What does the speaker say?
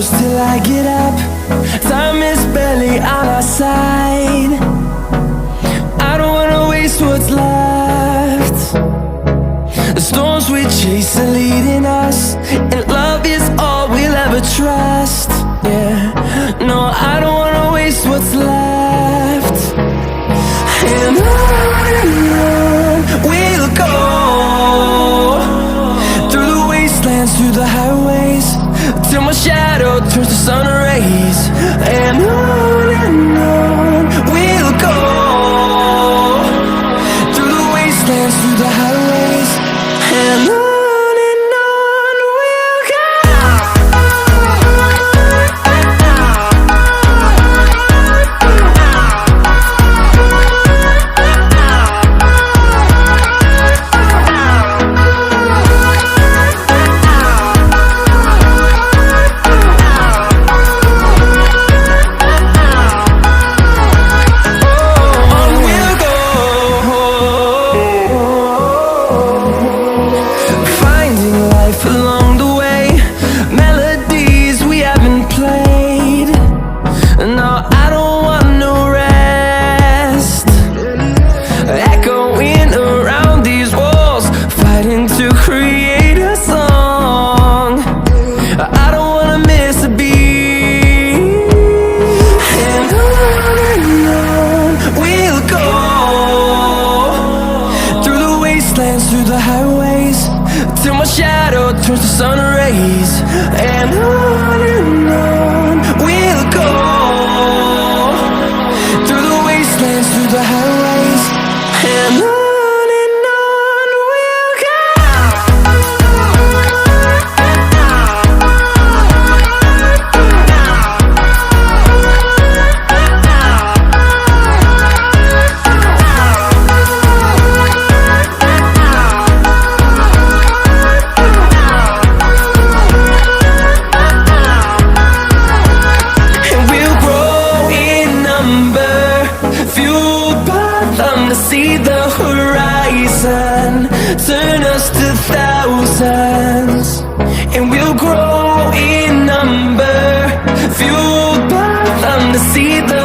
close till I get up. Time is barely on our side. I don't wanna waste what's left. The storms we chase are leading us, and love is all we'll ever trust. Yeah, no, I don't wanna waste what's left. And on we'll go, through the wastelands, through the highways, till my shadow turns to sun rays. And on we'll go, through the wastelands, through the highways, and on. Along the way, melodies we haven't played. No, I don't want no rest. Echoing around these walls, fighting to create a song. I don't wanna miss a beat. And on we'll go, through the wastelands, through the highways, till my shadow turns to sun rays. And on we'll go, through the wastelands, through the highways, and on we'll go. See the horizon, turn us to thousands, and we'll grow in number, fueled by them to see the